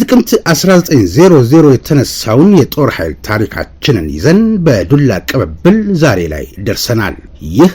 በጥቅምት 1900 የተነሳውን የጦር ኃይል ታሪካችንን ይዘን በዱላ ቅብብል ዛሬ ላይ ደርሰናል። ይህ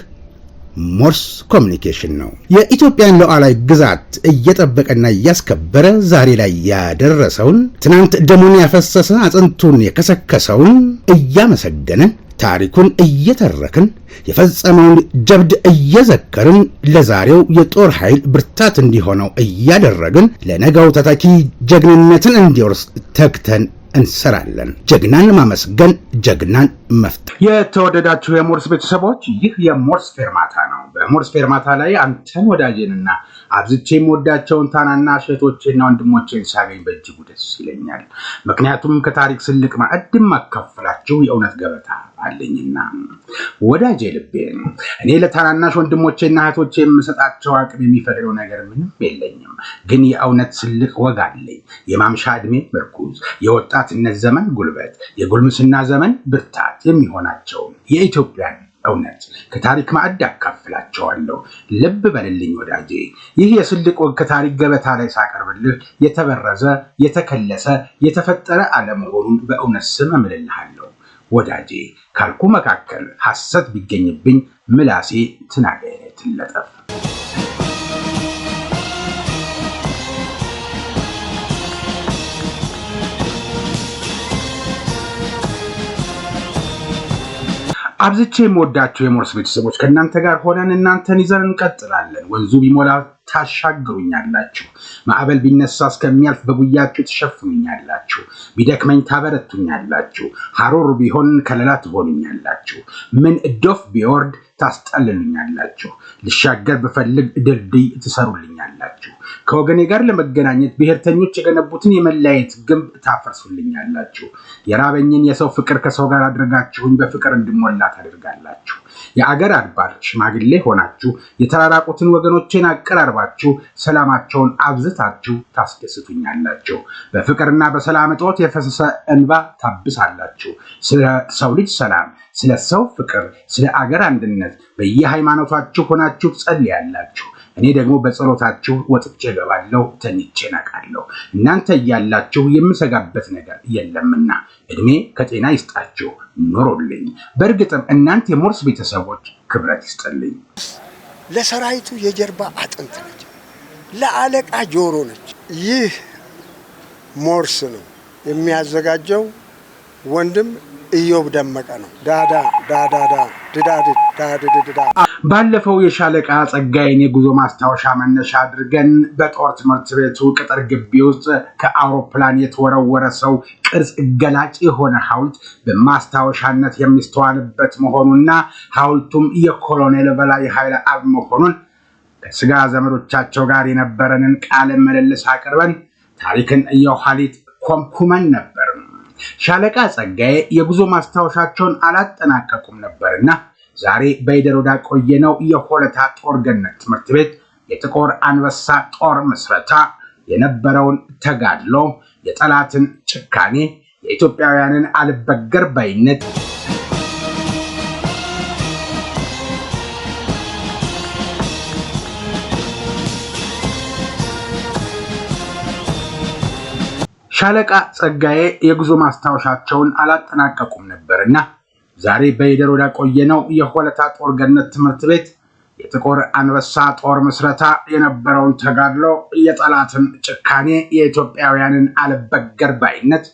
ሞርስ ኮሙኒኬሽን ነው። የኢትዮጵያን ሉዓላዊ ግዛት እየጠበቀና እያስከበረ ዛሬ ላይ ያደረሰውን ትናንት ደሙን ያፈሰሰ አጥንቱን የከሰከሰውን እያመሰገንን ታሪኩን እየተረክን የፈጸመውን ጀብድ እየዘከርን ለዛሬው የጦር ኃይል ብርታት እንዲሆነው እያደረግን ለነገው ተተኪ ጀግንነትን እንዲወርስ ተግተን እንሰራለን። ጀግናን ማመስገን ጀግናን መፍጠር። የተወደዳችሁ የሞርስ ቤተሰቦች ይህ የሞርስ ፌርማታ ነው። በሞርስ ፌርማታ ላይ አንተን ወዳጄንና አብዝቼ የምወዳቸውን ታናናሽ እህቶቼና ወንድሞቼን ሳገኝ በእጅጉ ደስ ይለኛል። ምክንያቱም ከታሪክ ስልቅ ማዕድም ማካፈላችሁ የእውነት ገበታ አለኝና። ወዳጄ ልቤ እኔ ለታናናሽ ወንድሞቼና እህቶቼ የምሰጣቸው አቅም የሚፈቅደው ነገር ምንም የለኝም። ግን የእውነት ስልቅ ወግ አለኝ። የማምሻ ዕድሜ ምርኩዝ፣ የወጣትነት ዘመን ጉልበት፣ የጉልምስና ዘመን ብርታት የሚሆናቸው የኢትዮጵያን እውነት ከታሪክ ማዕድ አካፍላቸዋለሁ። ልብ በልልኝ ወዳጄ። ይህ የስልቅ ወግ ከታሪክ ገበታ ላይ ሳቀርብልህ የተበረዘ የተከለሰ የተፈጠረ አለመሆኑን በእውነት ስም እምልልሃለሁ ወዳጄ። ካልኩ መካከል ሐሰት ቢገኝብኝ ምላሴ ትናገር ትለጠፍ። አብዝቼ የምወዳችሁ የሞርስ ቤተሰቦች ከእናንተ ጋር ሆነን እናንተን ይዘን እንቀጥላለን። ወንዙ ቢሞላ ታሻግሩኛላችሁ፣ ማዕበል ቢነሳ እስከሚያልፍ በጉያችሁ ትሸፍኑኛላችሁ፣ ቢደክመኝ ታበረቱኛላችሁ፣ ሐሩር ቢሆን ከለላ ትሆኑኛላችሁ፣ ምን እዶፍ ቢወርድ ታስጠልሉኛላችሁ፣ ልሻገር ብፈልግ ድልድይ ትሰሩልኛላችሁ፣ ከወገኔ ጋር ለመገናኘት ብሔርተኞች የገነቡትን የመለያየት ግንብ ታፈርሱልኛላችሁ፣ የራበኝን የሰው ፍቅር ከሰው ጋር አድርጋችሁኝ በፍቅር እንድሞላ ታደርጋላችሁ፣ የአገር አድባር ሽማግሌ ሆናችሁ የተራራቁትን ወገኖቼን አቀራርባችሁ ሰላማቸውን አብዝታችሁ ታስደስቱኛላችሁ፣ በፍቅርና በሰላም እጦት የፈሰሰ እንባ ታብሳላችሁ፣ ስለ ሰው ልጅ ሰላም፣ ስለ ሰው ፍቅር፣ ስለ አገር አንድነት በየሃይማኖታችሁ ሆናችሁ ትጸልያላችሁ። እኔ ደግሞ በጸሎታችሁ ወጥቼ እገባለሁ፣ ተኝቼ ነቃለሁ። እናንተ እያላችሁ የምሰጋበት ነገር የለምና እድሜ ከጤና ይስጣችሁ፣ ኑሩልኝ። በእርግጥም እናንተ የሞርስ ቤተሰቦች ክብረት ይስጥልኝ። ለሰራዊቱ የጀርባ አጥንት ነች፣ ለአለቃ ጆሮ ነች። ይህ ሞርስ ነው የሚያዘጋጀው። ወንድም ኢዮብ ደመቀ ነው። ዳዳ ዳዳዳ ድዳድ ዳድድዳ። ባለፈው የሻለቃ ጸጋዬን የጉዞ ማስታወሻ መነሻ አድርገን በጦር ትምህርት ቤቱ ቅጥር ግቢ ውስጥ ከአውሮፕላን የተወረወረ ሰው ቅርጽ ገላጭ የሆነ ሐውልት በማስታወሻነት የሚስተዋልበት መሆኑና ሐውልቱም የኮሎኔል በላይ ኃይለ አብ መሆኑን ከስጋ ዘመዶቻቸው ጋር የነበረንን ቃለ ምልልስ አቅርበን ታሪክን የኋሊት ኮምኩመን ነበር። ሻለቃ ጸጋዬ የጉዞ ማስታወሻቸውን አላጠናቀቁም ነበርና ዛሬ በይደር ወዳ ቆየነው የሆለታ ጦር ገነት ትምህርት ቤት የጥቁር አንበሳ ጦር ምስረታ የነበረውን ተጋድሎ፣ የጠላትን ጭካኔ፣ የኢትዮጵያውያንን አልበገር ባይነት ሻለቃ ጸጋዬ የጉዞ ማስታወሻቸውን አላጠናቀቁም ነበርና ዛሬ በይደር ወዳ ቆየነው የሆለታ ጦር ገነት ትምህርት ቤት የጥቁር አንበሳ ጦር ምስረታ የነበረውን ተጋድሎ፣ የጠላትን ጭካኔ፣ የኢትዮጵያውያንን አልበገር ባይነት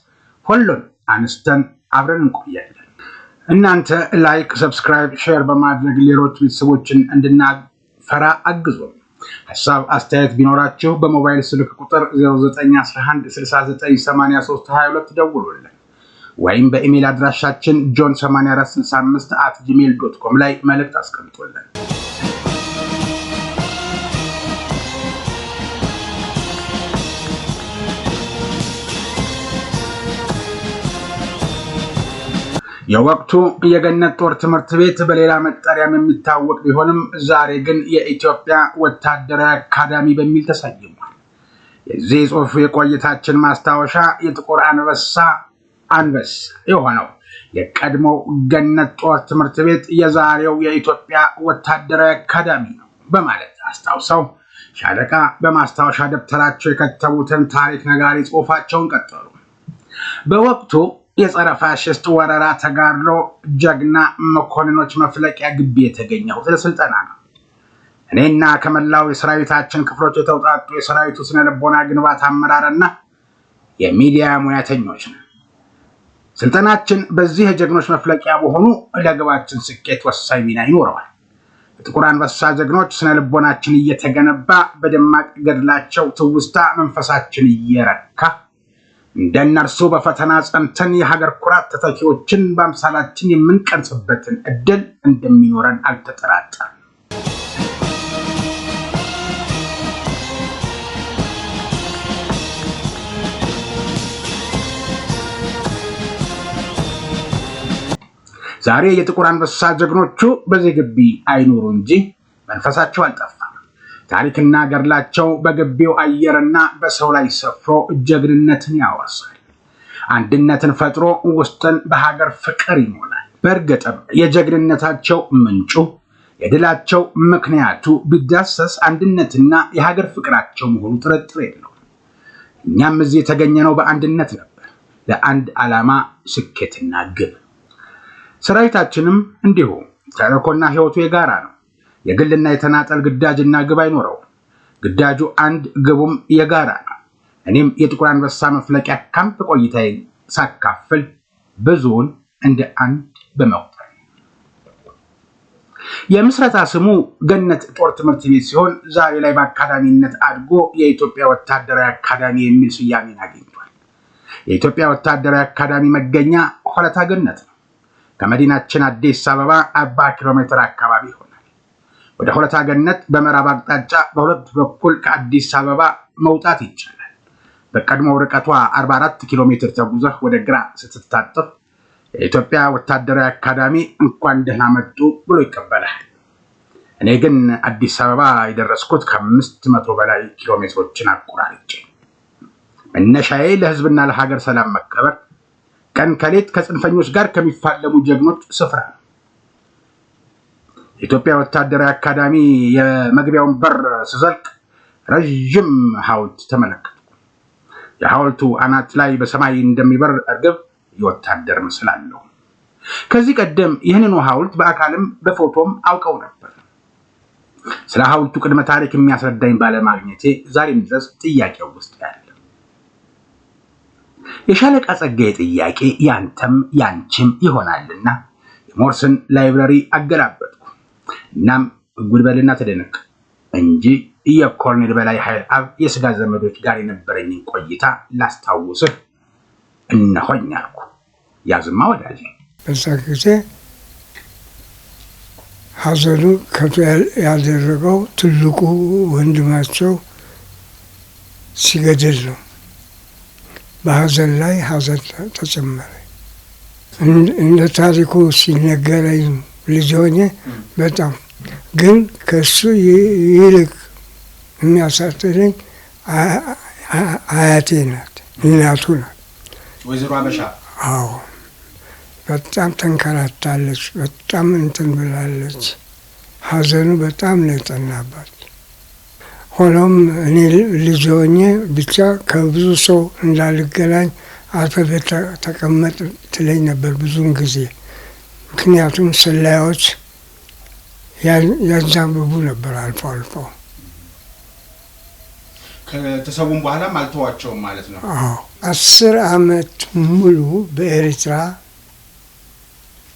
ሁሉን አንስተን አብረን እንቆያለን። እናንተ ላይክ፣ ሰብስክራይብ፣ ሼር በማድረግ ሌሎች ቤተሰቦችን እንድናፈራ አግዙን። ሐሳብ አስተያየት ቢኖራችሁ በሞባይል ስልክ ቁጥር 0911698322 ደውሉልን ወይም በኢሜል አድራሻችን john8465@gmail.com ላይ መልእክት አስቀምጡልን። የወቅቱ የገነት ጦር ትምህርት ቤት በሌላ መጠሪያም የሚታወቅ ቢሆንም ዛሬ ግን የኢትዮጵያ ወታደራዊ አካዳሚ በሚል ተሰይሟል። የዚህ ጽሑፍ የቆይታችን ማስታወሻ የጥቁር አንበሳ የሆነው የቀድሞው ገነት ጦር ትምህርት ቤት የዛሬው የኢትዮጵያ ወታደራዊ አካዳሚ ነው በማለት አስታውሰው ሻለቃ በማስታወሻ ደብተራቸው የከተቡትን ታሪክ ነጋሪ ጽሑፋቸውን ቀጠሉ። በወቅቱ የጸረ ፋሽስት ወረራ ተጋድሎ ጀግና መኮንኖች መፍለቂያ ግቢ የተገኘሁት ለስልጠና ነው። እኔና ከመላው የሰራዊታችን ክፍሎች የተውጣጡ የሰራዊቱ ስነልቦና ግንባታ አመራርና የሚዲያ ሙያተኞች ነው። ስልጠናችን በዚህ የጀግኖች መፍለቂያ በሆኑ ለግባችን ስኬት ወሳኝ ሚና ይኖረዋል። ጥቁር አንበሳ ጀግኖች ስነልቦናችን እየተገነባ በደማቅ ገድላቸው ትውስታ መንፈሳችን እየረካ እንደነርሱ በፈተና ጸንተን የሀገር ኩራት ተተኪዎችን በአምሳላችን የምንቀርጽበትን እድል እንደሚኖረን አልተጠራጠርም። ዛሬ የጥቁር አንበሳ ጀግኖቹ በዚህ ግቢ አይኖሩ እንጂ መንፈሳቸው አልጠፋም። ታሪክና ገድላቸው በግቢው አየርና በሰው ላይ ሰፍሮ ጀግንነትን ያወርሳል። አንድነትን ፈጥሮ ውስጥን በሀገር ፍቅር ይሞላል። በእርግጥም የጀግንነታቸው ምንጩ የድላቸው ምክንያቱ ቢዳሰስ አንድነትና የሀገር ፍቅራቸው መሆኑ ጥርጥር የለውም። እኛም እዚህ የተገኘነው በአንድነት ነበር፣ ለአንድ ዓላማ ስኬትና ግብ። ሰራዊታችንም እንዲሁ ተልዕኮና ህይወቱ የጋራ ነው። የግልና የተናጠል ግዳጅና ግብ አይኖረውም። ግዳጁ አንድ፣ ግቡም የጋራ ነው። እኔም የጥቁር አንበሳ መፍለቂያ ካምፕ ቆይታዬን ሳካፍል ብዙውን እንደ አንድ በመቁጠር የምስረታ ስሙ ገነት ጦር ትምህርት ቤት ሲሆን ዛሬ ላይ በአካዳሚነት አድጎ የኢትዮጵያ ወታደራዊ አካዳሚ የሚል ስያሜን አግኝቷል። የኢትዮጵያ ወታደራዊ አካዳሚ መገኛ ሆለታ ገነት ነው። ከመዲናችን አዲስ አበባ 40 ኪሎ ሜትር አካባቢ ይሆናል። ወደ ሆለታ ገነት በምዕራብ አቅጣጫ በሁለት በኩል ከአዲስ አበባ መውጣት ይቻላል። በቀድሞው ርቀቷ 44 ኪሎ ሜትር ተጉዘህ ወደ ግራ ስትታጠፍ የኢትዮጵያ ወታደራዊ አካዳሚ እንኳን ደህና መጡ ብሎ ይቀበላል። እኔ ግን አዲስ አበባ የደረስኩት ከ500 በላይ ኪሎ ሜትሮችን አቆራርጬ። መነሻዬ ለህዝብና ለሀገር ሰላም መከበር ቀን ከሌት ከጽንፈኞች ጋር ከሚፋለሙ ጀግኖች ስፍራ ነው። የኢትዮጵያ ወታደራዊ አካዳሚ የመግቢያውን በር ስዘልቅ ረዥም ሐውልት ተመለከትኩ። የሐውልቱ አናት ላይ በሰማይ እንደሚበር እርግብ የወታደር ምስል አለው። ከዚህ ቀደም ይህንኑ ሐውልት በአካልም በፎቶም አውቀው ነበር። ስለ ሐውልቱ ቅድመ ታሪክ የሚያስረዳኝ ባለማግኘቴ ዛሬም ድረስ ጥያቄው ውስጥ ያለ። የሻለቃ ጸጋዬ ጥያቄ ያንተም ያንቺም ይሆናልና የሞርስን ላይብረሪ አገላበጥኩ። እናም ጉድበልና ተደነቅ እንጂ የኮሎኔል በላይ ኃይል አብ የስጋ ዘመዶች ጋር የነበረኝን ቆይታ ላስታውስህ እነሆኝ አልኩ። ያዝማ ወዳጅ። በዛ ጊዜ ሀዘኑ ከፍ ያደረገው ትልቁ ወንድማቸው ሲገድል ነው። በሀዘን ላይ ሀዘን ተጨመረ። እንደ ታሪኩ ሲነገረኝ ልጅ ሆኜ በጣም ግን ከሱ ይልቅ የሚያሳዝነኝ አያቴ ናት፣ እናቱ ናት። ወይዘሮ አበሻ? አዎ፣ በጣም ተንከራታለች፣ በጣም እንትን ብላለች። ሀዘኑ በጣም ነው የጠናባት። ሆኖም እኔ ልጅ ሆኜ ብቻ ከብዙ ሰው እንዳልገናኝ አርፈህ ቤት ተቀመጥ ትለኝ ነበር ብዙውን ጊዜ። ምክንያቱም ሰላዮች ያዛንብቡ ነበር አልፎ አልፎ። ከተሰቡም በኋላም አልተዋቸውም ማለት ነው? አዎ፣ 10 ዓመት ሙሉ በኤርትራ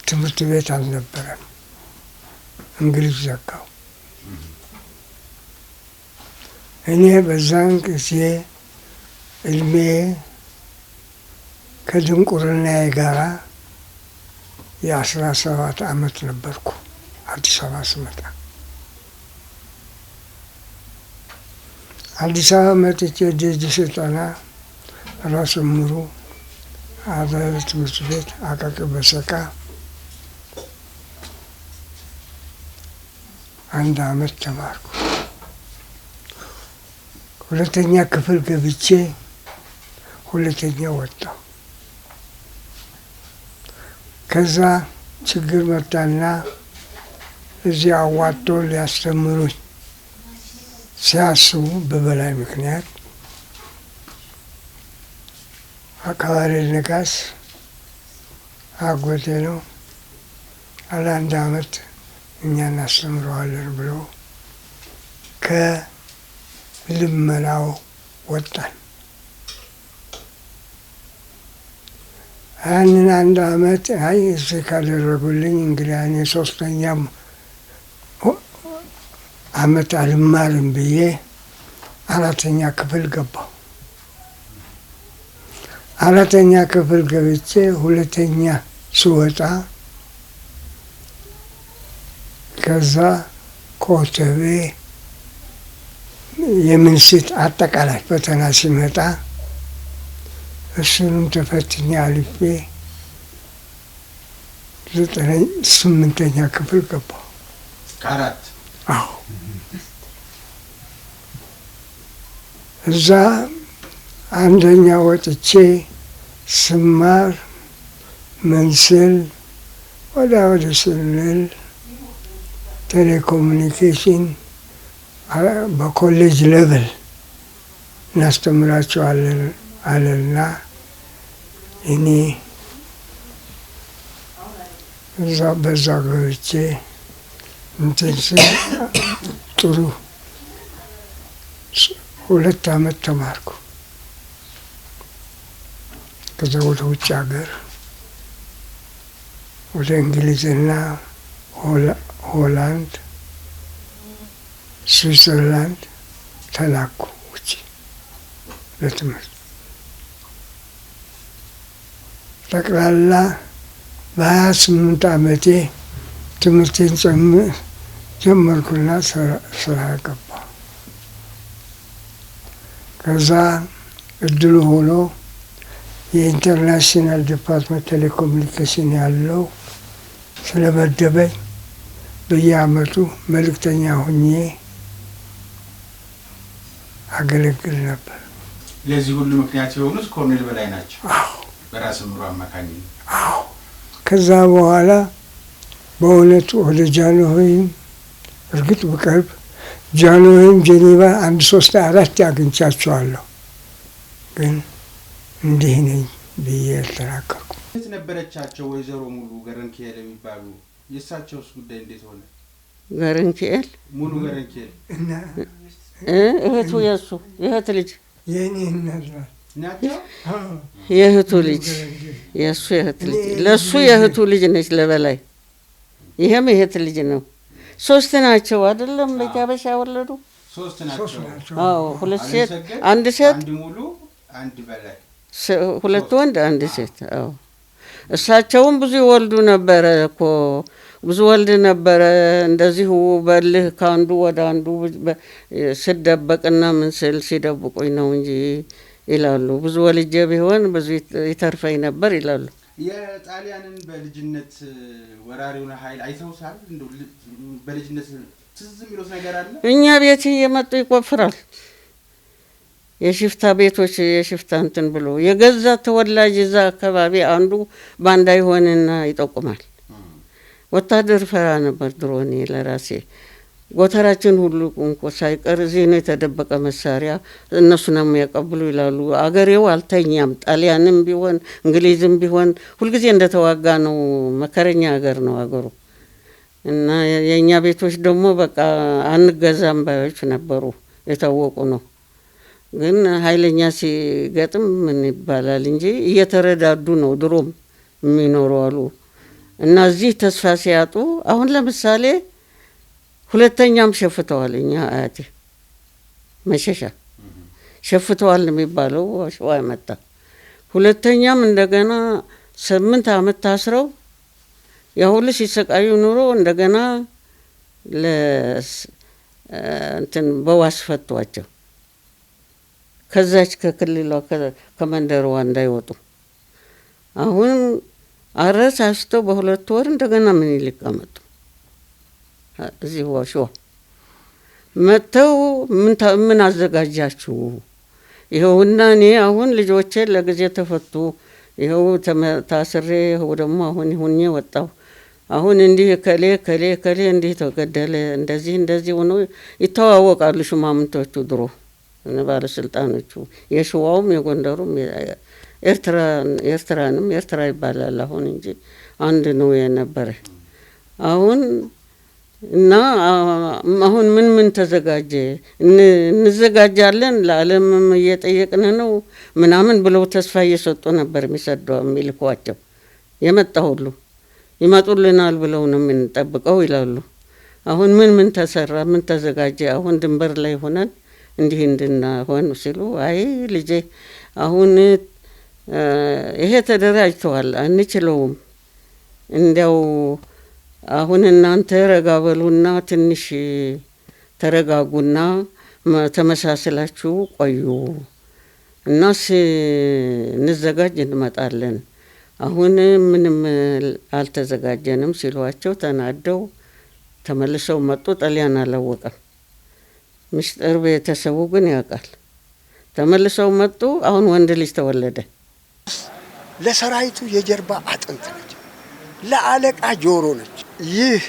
ትምህርት ቤት አልነበረም። እንግሊዝ ዘጋው። እኔ በዛን ጊዜ እድሜ ከድንቁርናዬ ጋራ የ17 ዓመት ነበርኩ። አዲስ አበባ ስመጣ አዲስ አበባ መጥቼ ደጅ ስልጠና ራስ ምሩ አዳሪ ትምህርት ቤት አቃቂ በሰቃ 1 ዓመት ተማርኩ። ሁለተኛ ክፍል ገብቼ ሁለተኛ ወጣሁ። ከዛ ችግር መጣና እዚህ አዋጦ ሊያስተምሩኝ ሲያስቡ በበላይ ምክንያት አካባቢ ነጋስ አጎቴ ነው አለ1 ዓመት እኛ እናስተምረዋለን ብሎ ከልመናው ወጣን። ያንን 1 ዓመት አይ እዚህ ካደረጉልኝ እንግዲህ እኔ 3ኛም ዓመት አልማርም ብዬ 4ኛ ክፍል ገባሁ። 4ኛ ክፍል ገብቼ 2ኛ ስወጣ ከዛ ኮተቤ የምንስት አጠቃላይ ፈተና ሲመጣ እሱንም ተፈትኜ አልፌ 8ኛ ክፍል ገባሁ። ከአራት አዎ እዛ 1ኛ ወጥቼ ስማር መንስል ወደ ስንል ቴሌኮሙኒኬሽን በኮሌጅ ሌቭል እናስተምራቸዋለን አለና እኔ በዛ ገብቼ እንትን ስል ጥሩ 2 ዓመት ተማርኩ። ከዛ ወደ ውጭ ሀገር ወደ እንግሊዝና ሆላንድ፣ ስዊዘርላንድ ተላኩ ውጭ ለትምህርት። ጠቅላላ በ28 ዓመቴ ትምህርቴን ጀመርኩና ስራ ገባሁ። ከዛ እድሉ ሆኖ የኢንተርናሽናል ዲፓርትመንት ቴሌኮሙኒኬሽን ያለው ስለመደበኝ በየአመቱ መልእክተኛ ሆኜ አገለግል ነበር። ለዚህ ሁሉ ምክንያት የሆኑት ኮሎኔል በላይ ናቸው። አዎ በራስ ምሩ አማካኝነት። አዎ ከዛ በኋላ በእውነቱ ወደ ጃንሆይም እርግጥ ብቀርብ ጃንሆይም ጄኔቫ 1 3 4 አግኝቻቸዋለሁ፣ ግን እንዲህ ነኝ ብዬ አልተናገርኩም። የት ነበረቻቸው ወይዘሮ ሙሉ ገረንኪኤል የሚባሉ? የእሳቸውስ ጉዳይ እንዴት ሆነ? ገረንኪኤል ሙሉ ገረንኪኤል እና እህቱ የእህት ልጅ የእኔ እናት ናቸው። የእህቱ ልጅ የእሱ የእህት ልጅ ለእሱ የእህቱ ልጅ ነች ለበላይ። ይሄም የእህት ልጅ ነው። 3 ናቸው አይደለም? ለጋበሻ ወለዱ 3 ናቸው። አዎ 2 ሴት 1 ሴት፣ 1 ሙሉ 1 በላይ፣ 2 ወንድ 1 ሴት። አዎ እሳቸውም ብዙ ይወልዱ ነበረ እኮ ብዙ ወልድ ነበረ። እንደዚሁ በልህ ከአንዱ ወደ አንዱ ስደበቅና ምን ስል ሲደብቁኝ ነው እንጂ ይላሉ። ብዙ ወልጄ ቢሆን ብዙ ይተርፈኝ ነበር ይላሉ። የጣሊያንን በልጅነት ወራሪውን ኃይል አይተውሳል? እንደው በልጅነት ትዝ የሚሉት ነገር አለ? እኛ ቤት እየመጡ ይቆፍራል። የሽፍታ ቤቶች የሽፍታ እንትን ብሎ የገዛ ተወላጅ እዛ አካባቢ አንዱ ባንዳ ይሆንና ይጠቁማል። ወታደር ፈራ ነበር ድሮ እኔ ለራሴ። ጎተራችን ሁሉ እንኳ ሳይቀር እዚህ ነው የተደበቀ መሳሪያ እነሱ ነው የሚያቀብሉ ይላሉ። አገሬው አልተኛም። ጣሊያንም ቢሆን እንግሊዝም ቢሆን ሁልጊዜ እንደተዋጋ ነው። መከረኛ ሀገር ነው አገሩ እና የእኛ ቤቶች ደግሞ በቃ አንገዛም ባዮች ነበሩ፣ የታወቁ ነው። ግን ኃይለኛ ሲገጥም ምን ይባላል እንጂ እየተረዳዱ ነው ድሮም የሚኖሩ አሉ። እና እዚህ ተስፋ ሲያጡ አሁን ለምሳሌ 2ኛም ሸፍተዋል። እኛ አያቴ መሸሻ ሸፍተዋል የሚባለው ሸዋ መጣ። 2ኛም እንደገና 8 ዓመት ታስረው ያሁሉ ሲሰቃዩ ኑሮ እንደገና እንትን በዋስ ፈቷቸው። ከዛች ከክልሏ ከመንደሯ እንዳይወጡ አሁን አረሳስተው በ2 ወር እንደገና ምን ይልቀመጡ እዚህ ዋሽዋ መተው ምን አዘጋጃችሁ? ይኸውና እኔ አሁን ልጆቼ ለጊዜ ተፈቱ፣ ይኸው ታስሬ ይኸው ደግሞ አሁን ሁኜ ወጣሁ አሁን እንዲህ ከሌ እንዲህ ተገደለ እንደዚህ ሆኖ ይተዋወቃሉ ሹማምንቶቹ ድሮ ባለስልጣኖቹ የሸዋውም የጎንደሩም ኤርትራ ይባላል አሁን እንጂ አንድ ነው የነበረ አሁን እና አሁን ምን ተዘጋጀ እንዘጋጃለን ለዓለምም እየጠየቅን ነው ምናምን ብለው ተስፋ እየሰጡ ነበር የሚሰደው የሚልኳቸው የመጣ ሁሉ ይመጡልናል ብለው ነው የምንጠብቀው ይላሉ አሁን ምን ተሰራ ምን ተዘጋጀ አሁን ድንበር ላይ ሆነን እንዲህ እንድናሆን ሲሉ አይ ልጄ አሁን ይሄ ተደራጅተዋል አንችለውም እንዲያው አሁን እናንተ ረጋበሉና ትንሽ ተረጋጉና ተመሳስላችሁ ቆዩ እናስ እንዘጋጅ እንመጣለን አሁን ምንም አልተዘጋጀንም ሲሏቸው ተናደው ተመልሰው መጡ ጣሊያን አላወቀም ምስጢር ቤተሰቡ ግን ያውቃል ተመልሰው መጡ አሁን ወንድ ልጅ ተወለደ ለሰራዊቱ የጀርባ አጥንት ነች ለአለቃ ጆሮ ነች ይህ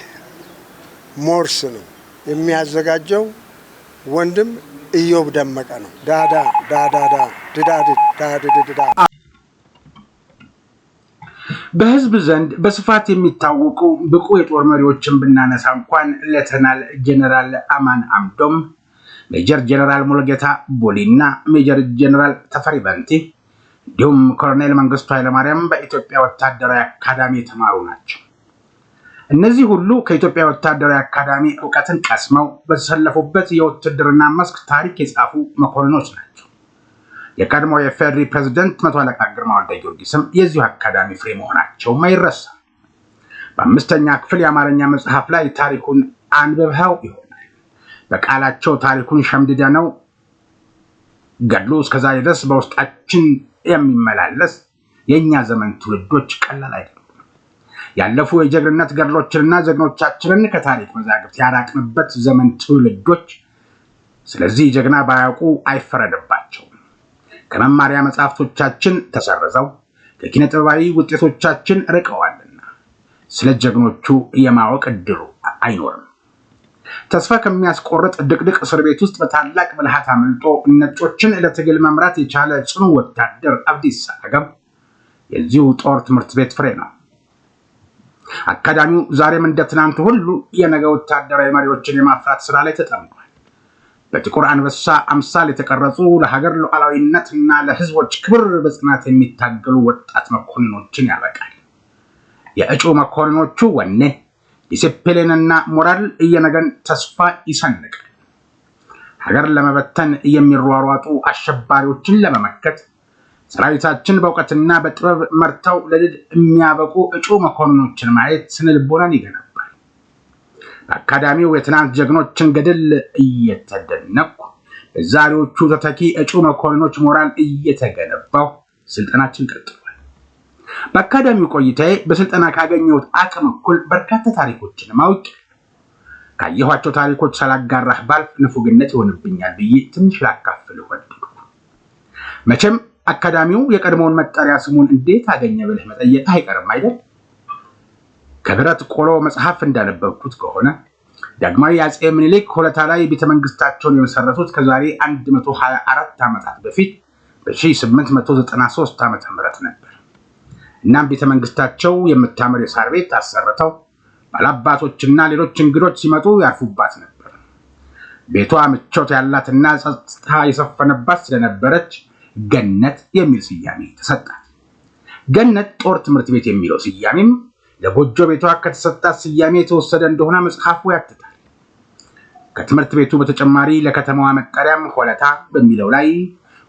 ሞርስ ነው የሚያዘጋጀው ወንድም ኢዮብ ደመቀ ነው ዳዳ ድዳድዳ በህዝብ ዘንድ በስፋት የሚታወቁ ብቁ የጦር መሪዎችን ብናነሳ እንኳን ሌተናል ጀነራል አማን አምዶም ሜጀር ጀነራል ሙሉጌታ ቦሊና ሜጀር ጀነራል ተፈሪ በንቲ እንዲሁም ኮሎኔል መንግስቱ ኃይለማርያም በኢትዮጵያ ወታደራዊ አካዳሚ የተማሩ ናቸው እነዚህ ሁሉ ከኢትዮጵያ ወታደራዊ አካዳሚ ዕውቀትን ቀስመው በተሰለፉበት የውትድርና መስክ ታሪክ የጻፉ መኮንኖች ናቸው የቀድሞ የፌደሪ ፕሬዝዳንት መቶ አለቃ ግርማ ወልደ ጊዮርጊስም የዚሁ አካዳሚ ፍሬ መሆናቸው ማይረሳ በአምስተኛ ክፍል የአማርኛ መጽሐፍ ላይ ታሪኩን አንብበው ይሆናል በቃላቸው ታሪኩን ሸምድደው ገድሉ እስከዛሬ ድረስ በውስጣችን የሚመላለስ የኛ ዘመን ትውልዶች ቀላል አይደለም ያለፉ የጀግንነት ገድሎችንና ጀግኖቻችንን ከታሪክ መዛግብት ያራቅንበት ዘመን ትውልዶች ስለዚህ ጀግና ባያውቁ አይፈረድባቸው ከመማሪያ መጽሐፍቶቻችን ተሰርዘው ከኪነ ጥበባዊ ውጤቶቻችን ርቀዋልና ስለ ጀግኖቹ የማወቅ እድሉ አይኖርም ተስፋ ከሚያስቆርጥ ድቅድቅ እስር ቤት ውስጥ በታላቅ ብልሃት አመልጦ ነጮችን ለትግል መምራት የቻለ ጽኑ ወታደር አብዲሳ አጋም የዚሁ ጦር ትምህርት ቤት ፍሬ ነው አካዳሚው ዛሬም እንደ ትናንት ሁሉ የነገ ወታደራዊ መሪዎችን የማፍራት ስራ ላይ ተጠምዷል በጥቁር አንበሳ አምሳል የተቀረጹ ለሀገር ሉዓላዊነትና ለህዝቦች ክብር በጽናት የሚታገሉ ወጣት መኮንኖችን ያበቃል የእጩ መኮንኖቹ ወኔ ዲሲፕሊንና ሞራል የነገን ተስፋ ይሰንቃል ሀገር ለመበተን የሚሯሯጡ አሸባሪዎችን ለመመከት ሰራዊታችን በእውቀትና በጥበብ መርተው ለድል የሚያበቁ እጩ መኮንኖችን ማየት ስነልቦናን ይገነባል አካዳሚው የትናንት ጀግኖችን ገድል እየተደነቁ ዛሬዎቹ ተተኪ እጩ መኮንኖች ሞራል እየተገነባው ስልጠናችን ቀጥሏል በአካዳሚው ቆይታዬ በስልጠና ካገኘሁት አቅም እኩል በርካታ ታሪኮችን ማወቅ ካየኋቸው ታሪኮች ሳላጋራህ ባልፍ ንፉግነት ይሆንብኛል ብዬ ትንሽ ላካፍል ወደድኩ መቼም አካዳሚው የቀድሞውን መጠሪያ ስሙን እንዴት አገኘ ብለህ መጠየቅ አይቀርም አይደል ከብረት ቆሎ መጽሐፍ እንዳነበብኩት ከሆነ ዳግማዊ አፄ ምኒልክ ሆለታ ላይ ቤተመንግስታቸውን የመሰረቱት ከዛሬ 124 ዓመታት በፊት በ1893 ዓመተ ምህረት ነበር እናም ቤተመንግስታቸው የምታምር የሳር ቤት አሰርተው ባላባቶችና ሌሎች እንግዶች ሲመጡ ያርፉባት ነበር ቤቷ ምቾት ያላትና ጸጥታ የሰፈነባት ስለነበረች ገነት የሚል ስያሜ ተሰጣት ገነት ጦር ትምህርት ቤት የሚለው ስያሜም ለጎጆ ቤቷ ከተሰጣት ስያሜ የተወሰደ እንደሆነ መጽሐፉ ያትታል ከትምህርት ቤቱ በተጨማሪ ለከተማዋ መጠሪያም ሆለታ በሚለው ላይ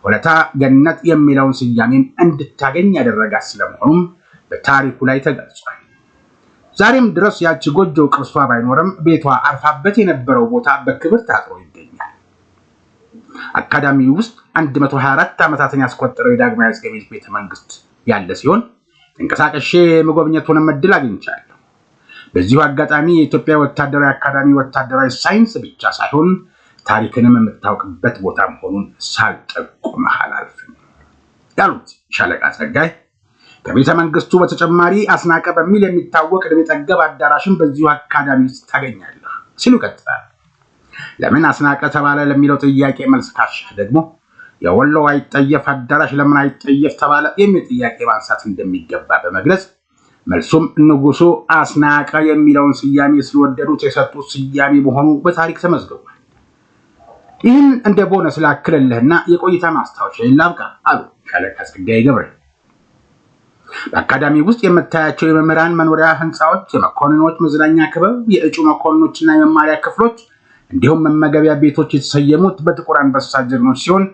ሆለታ ገነት የሚለውን ስያሜም እንድታገኝ ያደረጋት ስለመሆኑም በታሪኩ ላይ ተገልጿል ዛሬም ድረስ ያቺ ጎጆ ቅርሷ ባይኖርም ቤቷ አርፋበት የነበረው ቦታ በክብር ታጥሮ ይገኛል አካዳሚው ውስጥ 124 ዓመታትን ያስቆጠረው የዳግማዊ አፄ ምኒልክ ቤተመንግስት ያለ ሲሆን ተንቀሳቀሼ መጎብኘቱን እድል አግኝቻለሁ በዚሁ አጋጣሚ የኢትዮጵያ ወታደራዊ አካዳሚ ወታደራዊ ሳይንስ ብቻ ሳይሆን ታሪክንም የምታውቅበት ቦታ መሆኑን ሳልጠቁም አላልፍም ያሉት ሻለቃ ጸጋይ ከቤተ መንግስቱ በተጨማሪ አስናቀ በሚል የሚታወቅ ዕድሜ ጠገብ አዳራሽን በዚሁ አካዳሚ ውስጥ ታገኛለህ ሲሉ ቀጥላል። ለምን አስናቀ ተባለ ለሚለው ጥያቄ መልስ ካሻህ ደግሞ የወሎ አይጠየፍ አዳራሽ ለምን አይጠየፍ ተባለ የሚል ጥያቄ ማንሳት እንደሚገባ በመግለጽ መልሱም ንጉሱ አስናቀ የሚለውን ስያሜ ስለወደዱት የሰጡት ስያሜ መሆኑ በታሪክ ተመዝግቧል። ይህን እንደ ቦነስ ላክልልህና የቆይታ ማስታወሻዬን ላብቃ አሉ ሻለቃ ጸጋዬ ገብሬ። በአካዳሚ ውስጥ የምታያቸው የመምህራን መኖሪያ ህንፃዎች፣ የመኮንኖች መዝናኛ ክበብ፣ የእጩ መኮንኖችና የመማሪያ ክፍሎች እንዲሁም መመገቢያ ቤቶች የተሰየሙት በጥቁር አንበሳ ጀግኖች ሲሆን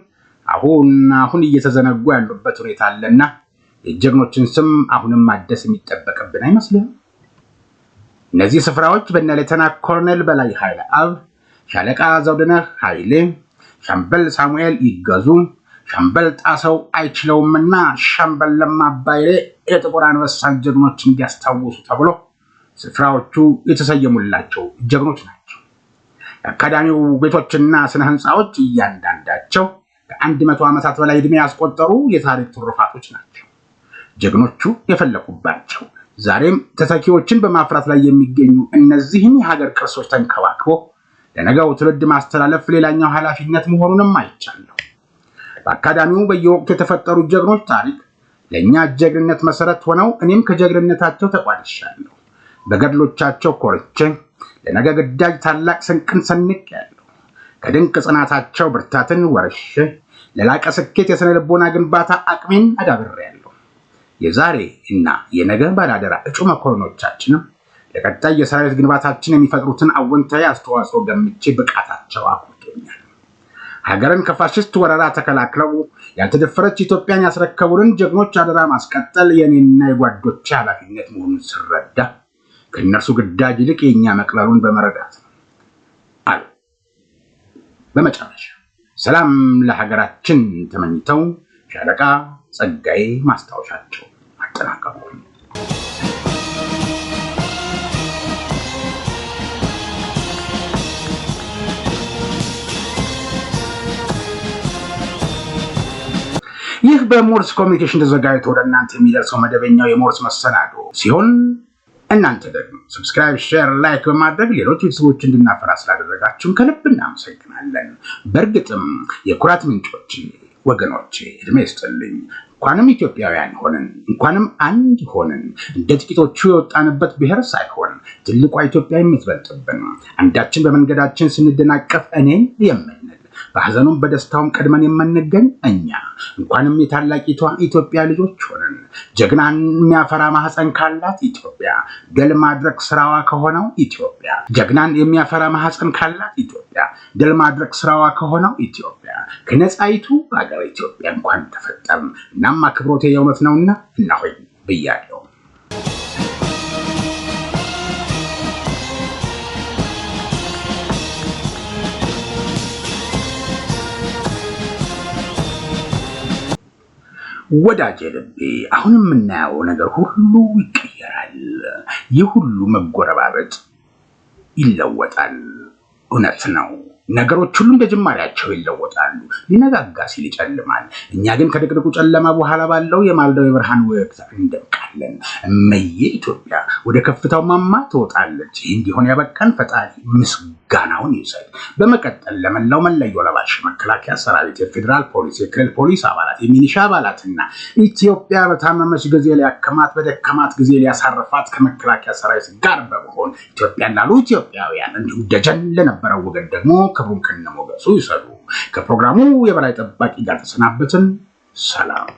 አሁን እየተዘነጉ ያሉበት ሁኔታ አለና የጀግኖችን ስም አሁንም ማደስ የሚጠበቅብን አይመስልም? እነዚህ ስፍራዎች በእነ ሌተና ኮሎኔል በላይ ኃይለ አብ፣ ሻለቃ ዘውድነህ ኃይሌ፣ ሻምበል ሳሙኤል ይገዙ፣ ሻምበል ጣሰው አይችለውምና ሻምበል ለማ አባይሬ የጥቁር አንበሳ ጀግኖች እንዲያስታውሱ ተብሎ ስፍራዎቹ የተሰየሙላቸው ጀግኖች ናቸው። የአካዳሚው ቤቶችና ስነ ህንፃዎች እያንዳንዳቸው ከ100 ዓመታት በላይ ዕድሜ ያስቆጠሩ የታሪክ ትሩፋቶች ናቸው። ጀግኖቹ የፈለቁባቸው ዛሬም ተተኪዎችን በማፍራት ላይ የሚገኙ እነዚህን የሀገር ቅርሶች ተንከባክቦ ለነገው ትውልድ ማስተላለፍ ሌላኛው ኃላፊነት መሆኑንም አይቻለሁ። በአካዳሚው በየወቅቱ የተፈጠሩ ጀግኖች ታሪክ ለእኛ ጀግንነት መሰረት ሆነው እኔም ከጀግንነታቸው ተቋድሻለሁ። በገድሎቻቸው ኮርቼ ለነገ ግዳጅ ታላቅ ስንቅን ሰንቄያለሁ። ከድንቅ ጽናታቸው ብርታትን ወርሼ ለላቀ ስኬት የሥነ ልቦና ግንባታ አቅሜን አዳብሬያለሁ። የዛሬ እና የነገ ባላደራ እጩ መኮንኖቻችንም ለቀጣይ የሰራዊት ግንባታችን የሚፈጥሩትን አወንታዊ አስተዋጽኦ ገምቼ ብቃታቸው አኩርቶኛል። ሀገርን ከፋሽስት ወረራ ተከላክለው ያልተደፈረች ኢትዮጵያን ያስረከቡልን ጀግኖች አደራ ማስቀጠል የኔና የጓዶቼ ኃላፊነት መሆኑን ስረዳ ከእነርሱ ግዳጅ ይልቅ የኛ መቅለሉን በመረዳት አሉ። በመጨረሻ ሰላም ለሀገራችን ተመኝተው ሻለቃ ጸጋዬ ማስታወሻቸው አጠናቀቁ። ይህ በሞርስ ኮሚኒኬሽን ተዘጋጅቶ ወደ እናንተ የሚደርሰው መደበኛው የሞርስ መሰናዶ ሲሆን እናንተ ደግሞ ሰብስክራይብ፣ ሼር፣ ላይክ በማድረግ ሌሎች ቤተሰቦች እንድናፈራ ስላደረጋችሁን ከልብ እናመሰግናለን። በእርግጥም የኩራት ምንጮች ወገኖቼ እድሜ ይስጥልኝ። እንኳንም ኢትዮጵያውያን ሆነን እንኳንም አንድ ሆነን እንደ ጥቂቶቹ የወጣንበት ብሔር ሳይሆን ትልቋ ኢትዮጵያ የምትበልጥብን አንዳችን በመንገዳችን ስንደናቀፍ እኔን የምንል በሐዘኑም በደስታውም ቀድመን የምንገኝ እኛ እንኳንም የታላቂቷ ኢትዮጵያ ልጆች ሆነን ጀግናን የሚያፈራ ማህፀን ካላት ኢትዮጵያ ድል ማድረግ ስራዋ ከሆነው ኢትዮጵያ ጀግናን የሚያፈራ ማህፀን ካላት ኢትዮጵያ ድል ማድረግ ስራዋ ከሆነው ኢትዮጵያ ከነጻይቱ ሀገር ኢትዮጵያ እንኳን ተፈጠርን። እናም አክብሮቴ የእውነት ነውና እናሆይ ብያለሁ። ወዳጄ ልቤ አሁን የምናየው ነገር ሁሉ ይቀየራል። ይህ ሁሉ መጎረባበጥ ይለወጣል። እውነት ነው። ነገሮች ሁሉ እንደጅማሬያቸው ይለወጣሉ። ሊነጋጋ ሲል ይጨልማል። እኛ ግን ከድቅድቁ ጨለማ በኋላ ባለው የማልዳው የብርሃን ወቅት እንደምቃለን። እመዬ ኢትዮጵያ ወደ ከፍታው ማማ ትወጣለች። ይህ እንዲሆን ያበቃን ፈጣሪ ምስጋናውን ይውሰድ። በመቀጠል ለመላው መለዮ ለባሽ መከላከያ ሰራዊት፣ የፌዴራል ፖሊስ፣ የክልል ፖሊስ አባላት፣ የሚኒሻ አባላትና ኢትዮጵያ በታመመች ጊዜ ሊያከማት በደከማት ጊዜ ሊያሳርፋት ከመከላከያ ሰራዊት ጋር በመሆን ኢትዮጵያን ላሉ ኢትዮጵያውያን እንዲሁም ደጀን ለነበረው ወገን ደግሞ ክብሩን ከነሞገሱ ይሰዱ። ከፕሮግራሙ የበላይ ጠባቂ ጋር ተሰናበትን። ሰላም።